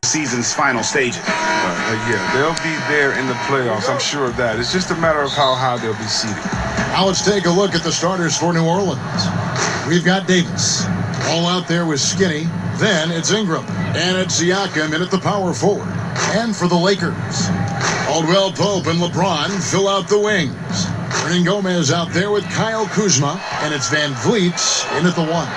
Season's final stages. Yeah, they'll be there in the playoffs. I'm sure of that. It's just a matter of how high they'll be seated. Now let's take a look at the starters for New Orleans. We've got Davis. All out there with Skinny. Then it's Ingram. And it's Siakam in at the power forward. And for the Lakers, Caldwell Pope and LeBron fill out the wings. Gomez out there with Kyle Kuzma. And it's Van Vliet in at the one.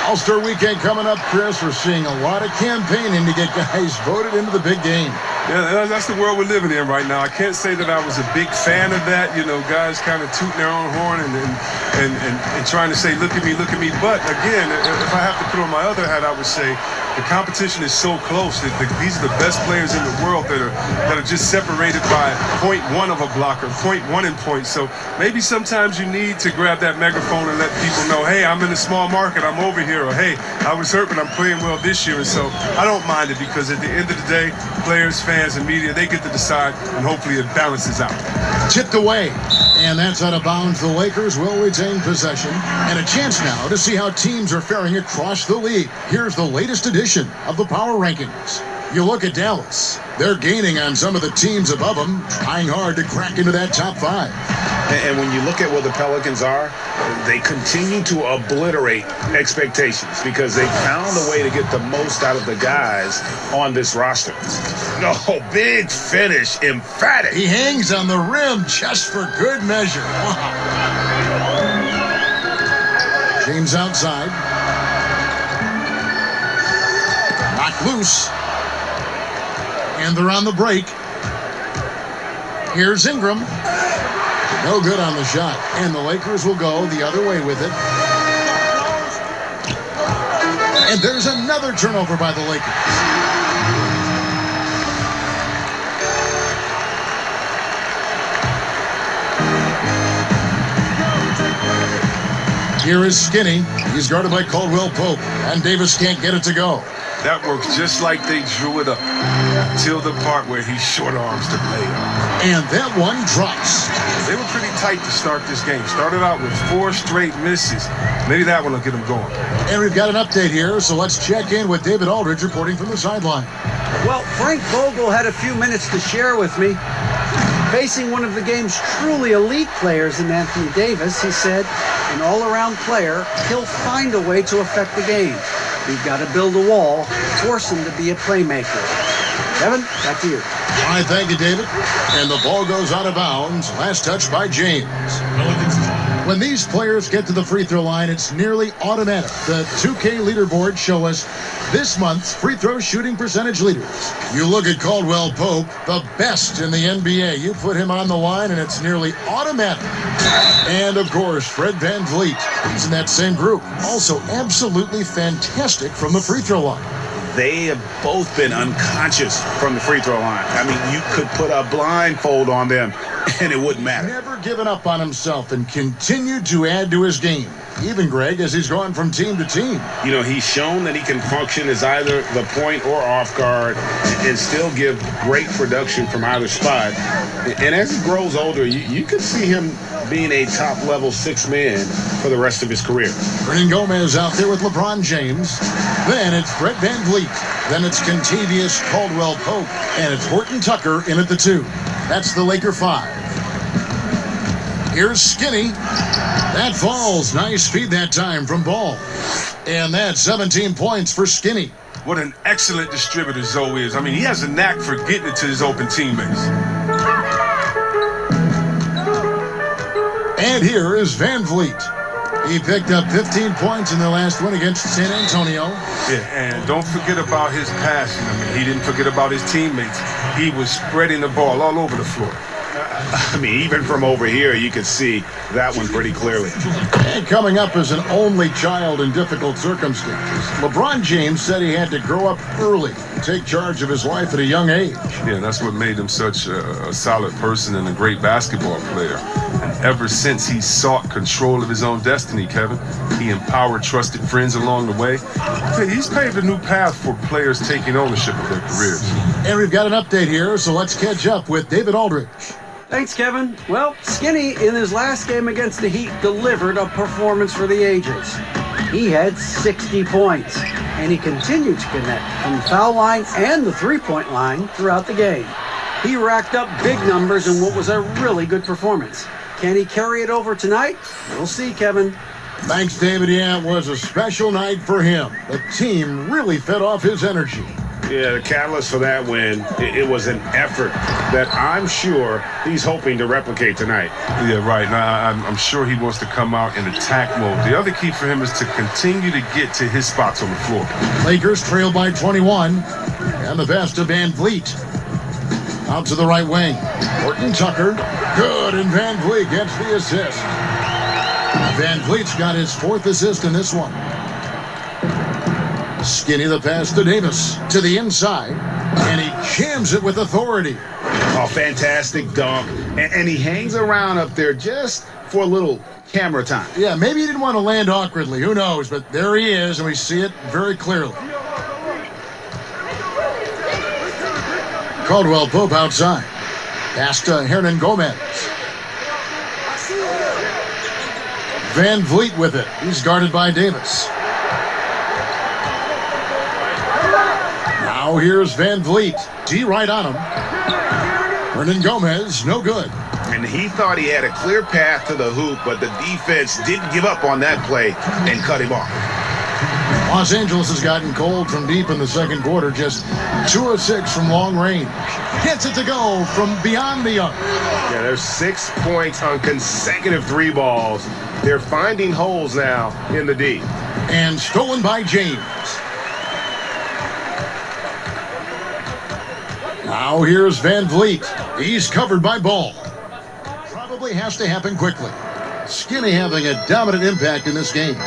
All-Star Weekend coming up, Chris. We're seeing a lot of campaigning to get guys voted into the big game. Yeah, that's the world we're living in right now. I can't say that I was a big fan of that. You know, guys kind of tooting their own horn and trying to say, look at me, look at me. But again, if I have to put on my other hat, I would say the competition is so close that these are the best players in the world that are just separated by 0.1 of a block or 0.1 in points. So maybe sometimes you need to grab that megaphone and let people know, hey, I'm in a small market, I'm over here, or hey, I was hurt, but I'm playing well this year. And so I don't mind it because at the end of the day, players, fans, and media, they get to decide, and hopefully it balances out. Tipped away, and that's out of bounds. The Lakers will retain possession, and a chance now to see how teams are faring across the league. Here's the latest edition of the Power Rankings. You look at Dallas. They're gaining on some of the teams above them, trying hard to crack into that top five. And when you look at where the Pelicans are, they continue to obliterate expectations because they found a way to get the most out of the guys on this roster. No, big finish, emphatic. He hangs on the rim just for good measure. Wow. James outside. Knocked loose. And they're on the break. Here's Ingram. No good on the shot. And the Lakers will go the other way with it. And there's another turnover by the Lakers. Here is Skinny. He's guarded by Caldwell Pope. And Davis can't get it to go. That works just like they drew it up till the part where he short arms the playoff. And that one drops. They were pretty tight to start this game. Started out with 4 straight misses. Maybe that one will get them going. And we've got an update here, so let's check in with David Aldridge reporting from the sideline. Well, Frank Vogel had a few minutes to share with me. Facing one of the game's truly elite players in Anthony Davis, he said, an all-around player, he'll find a way to affect the game. We've got to build a wall, force him to be a playmaker. Kevin, back to you. All right, thank you, David. And the ball goes out of bounds. Last touch by James. When these players get to the free throw line, it's nearly automatic. The 2K leaderboards show us this month's free throw shooting percentage leaders. You look at Caldwell Pope, the best in the NBA. You put him on the line, and it's nearly automatic. And, of course, Fred Van Vliet. He's in that same group. Also absolutely fantastic from the free throw line. They have both been unconscious from the free throw line. I mean, you could put a blindfold on them, and it wouldn't matter. Never given up on himself and continued to add to his game. Even, Greg, as he's gone from team to team. You know, he's shown that he can function as either the point or off guard and still give great production from either spot. And as he grows older, you could see him being a top-level 6 man for the rest of his career. Gomez out there with LeBron James. Then it's Brett Van Vliet. Then it's Contavious Caldwell Pope. And it's Horton Tucker in at the 2. That's the Laker 5. Here's Skinny. That falls. Nice feed that time from Ball. And that's 17 points for Skinny. What an excellent distributor Zoe is. I mean, he has a knack for getting it to his open teammates. And here is Van Vliet. He picked up 15 points in the last one against San Antonio. Yeah, and don't forget about his passing. I mean, he didn't forget about his teammates. He was spreading the ball all over the floor. I mean, even from over here, you could see that one pretty clearly. And coming up as an only child in difficult circumstances, LeBron James said he had to grow up early and take charge of his life at a young age. Yeah, that's what made him such a solid person and a great basketball player. And ever since he sought control of his own destiny, Kevin, he empowered trusted friends along the way. He's paved a new path for players taking ownership of their careers. And we've got an update here, so let's catch up with David Aldridge. Thanks, Kevin. Well, Skinny, in his last game against the Heat, delivered a performance for the ages. He had 60 points, and he continued to connect from the foul line and the three-point line throughout the game. He racked up big numbers in what was a really good performance. Can he carry it over tonight? We'll see, Kevin. Thanks, David. Yeah, it was a special night for him. The team really fed off his energy. Yeah, the catalyst for that win, it was an effort that I'm sure he's hoping to replicate tonight. Yeah, right. Now, I'm sure he wants to come out in attack mode. The other key for him is to continue to get to his spots on the floor. Lakers trail by 21, and the pass to Van Vliet. Out to the right wing. Horton Tucker. Good, and Van Vliet gets the assist. Van Vliet's got his 4th assist in this one. Skinny the pass to Davis. To the inside. And he jams it with authority. Oh, fantastic dunk. And he hangs around up there just for a little camera time. Yeah, maybe he didn't want to land awkwardly. Who knows? But there he is, and we see it very clearly. Caldwell Pope outside. Pass to Hernan Gomez. Van Vliet with it. He's guarded by Davis. Now here's Van Vliet. D right on him. Hernan Gomez, no good. And he thought he had a clear path to the hoop, but the defense didn't give up on that play and cut him off. Los Angeles has gotten cold from deep in the second quarter, just 2 of 6 from long range. Gets it to go from beyond the arc. Yeah, there's 6 points on consecutive 3 balls. They're finding holes now in the D. And stolen by James. Now here's Van Vliet. He's covered by Ball. Probably has to happen quickly. Skinny having a dominant impact in this game.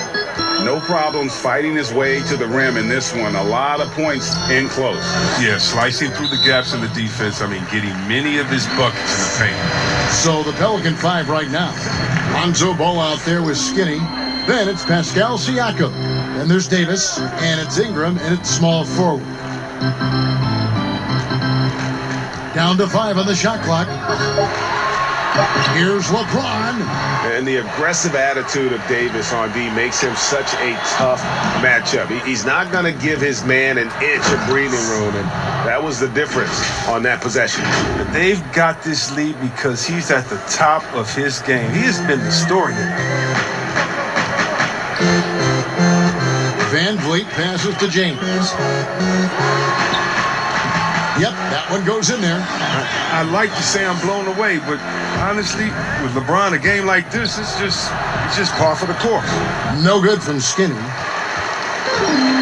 No problems fighting his way to the rim in this one. A lot of points in close. Yeah, slicing through the gaps in the defense. I mean, getting many of his buckets in the paint. So the Pelican 5 right now. Lonzo Ball out there with Skinny. Then it's Pascal Siakam. Then there's Davis, and it's Ingram, and it's small forward. Down to 5 on the shot clock. Here's LeBron. And the aggressive attitude of Davis on D makes him such a tough matchup. He's not going to give his man an inch of breathing room, and that was the difference on that possession. They've got this lead because he's at the top of his game. He has been the story tonight. Van Vliet passes to James. Yep, that one goes in there. I like to say I'm blown away, but honestly, with LeBron, a game like this, it's just par for the course. No good from Skinny.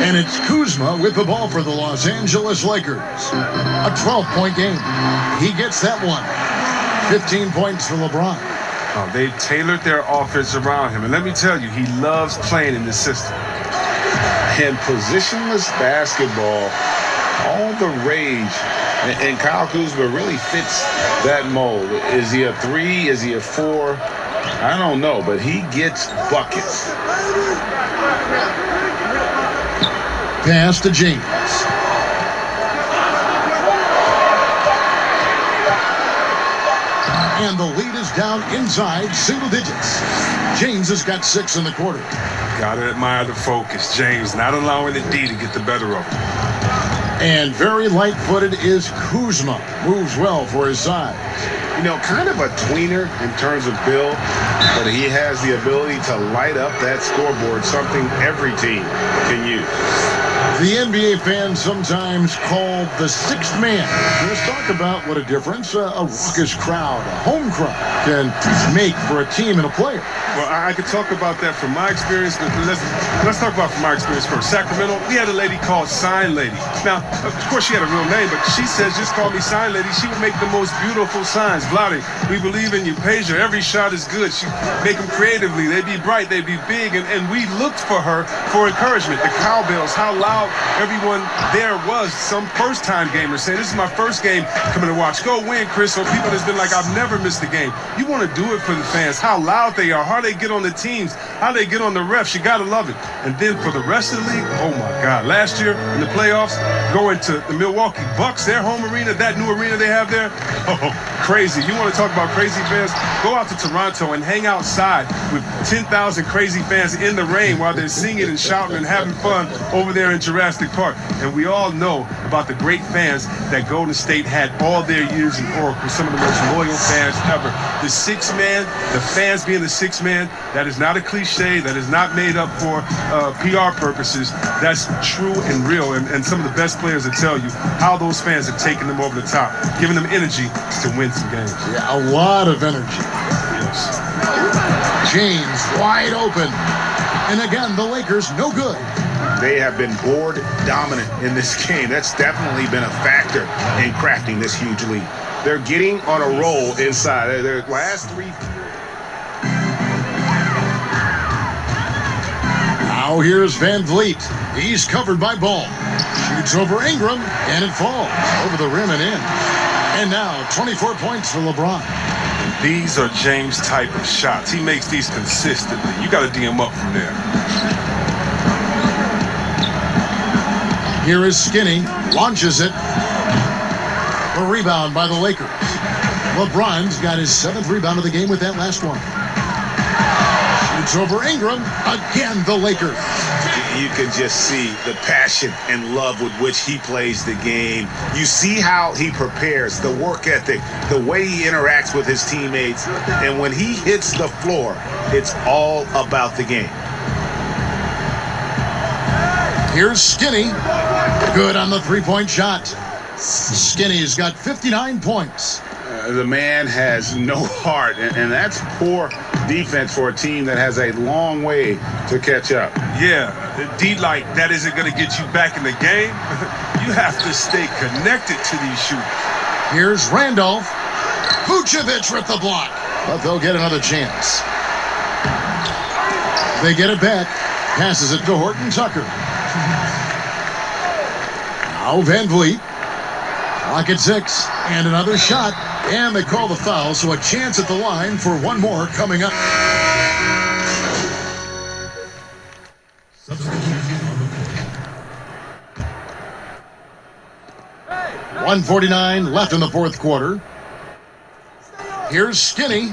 And it's Kuzma with the ball for the Los Angeles Lakers. A 12-point game. He gets that one. 15 points for LeBron. Oh, they've tailored their offense around him. And let me tell you, he loves playing in this system. And positionless basketball, all the rage, and Kyle Kuzma really fits that mold. Is he a 3? Is he a 4? I don't know, but he gets buckets. Pass to James. And the lead is down inside single digits. James has got 6 in the quarter. Gotta admire the focus. James not allowing the D to get the better of him. And very light-footed is Kuzma. Moves well for his size. You know, kind of a tweener in terms of build, but he has the ability to light up that scoreboard, something every team can use. The NBA fans sometimes call the 6th man. Let's talk about what a difference a raucous crowd, a home crowd, can make for a team and a player. Well, I could talk about that from my experience, but let's talk about from my experience first. Sacramento, we had a lady called Sign Lady. Now, of course, she had a real name, but she says, just call me Sign Lady. She would make the most beautiful signs. Vlade, we believe in you. Paige, every shot is good. She make them creatively. They'd be bright. They'd be big. And we looked for her for encouragement. The cowbells, how loud loud everyone there was. Some first-time gamers saying, this is my first game coming to watch. Go win, Chris. So people that's been like, I've never missed a game. You want to do it for the fans, how loud they are, how they get on the teams, how they get on the refs. You got to love it. And then for the rest of the league, oh, my God. Last year in the playoffs, going to the Milwaukee Bucks, their home arena, that new arena they have there, oh, crazy. You want to talk about crazy fans? Go out to Toronto and hang outside with 10,000 crazy fans in the rain while they're singing and shouting and having fun over there in Jurassic Park. And we all know about the great fans that Golden State had all their years in Oracle, some of the most loyal fans ever. The sixth man, the fans being the sixth man, that is not a cliche, that is not made up for PR purposes. That's true and real. And some of the best players will tell you how those fans have taken them over the top, giving them energy to win some games. Yeah, a lot of energy. Yes. James wide open. And again, the Lakers no good. They have been board dominant in this game. That's definitely been a factor in crafting this huge lead. They're getting on a roll inside. Their last three. Now here's Van Vliet. He's covered by Ball. Shoots over Ingram, and it falls over the rim and in. And now 24 points for LeBron. These are James type of shots. He makes these consistently. You got to D him up from there. Here is Skinny, launches it. A rebound by the Lakers. LeBron's got his 7th rebound of the game with that last one. Shoots over Ingram. Again, the Lakers. You can just see the passion and love with which he plays the game. You see how he prepares, the work ethic, the way he interacts with his teammates. And when he hits the floor, it's all about the game. Here's Skinny. Good on the three-point shot. Skinny's got 59 points. The man has no heart, and that's poor defense for a team that has a long way to catch up. Yeah, D-like, that isn't going to get you back in the game. You have to stay connected to these shooters. Here's Randolph. Vucevic with the block. But they'll get another chance. They get it back. Passes it to Horton Tucker. Now Van Vliet. Clock at 6. And another shot. And they call the foul, so a chance at the line for one more coming up. Hey. 1:49 left in the fourth quarter. Here's Skinny.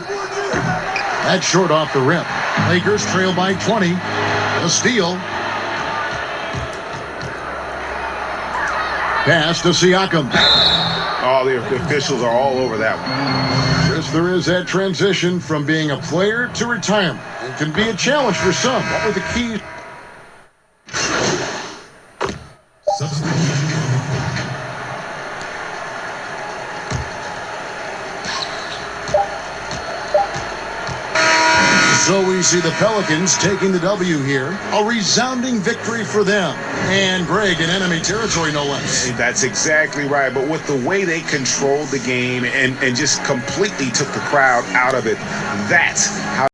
That's short off the rim. Lakers trail by 20. A steal. Pass to Siakam. Oh, the officials are all over that one. Yes, there is that transition from being a player to retirement. It can be a challenge for some. What were the keys? So we see the Pelicans taking the W here. A resounding victory for them. And Greg in enemy territory, no less. That's exactly right. But with the way they controlled the game and just completely took the crowd out of it, that's how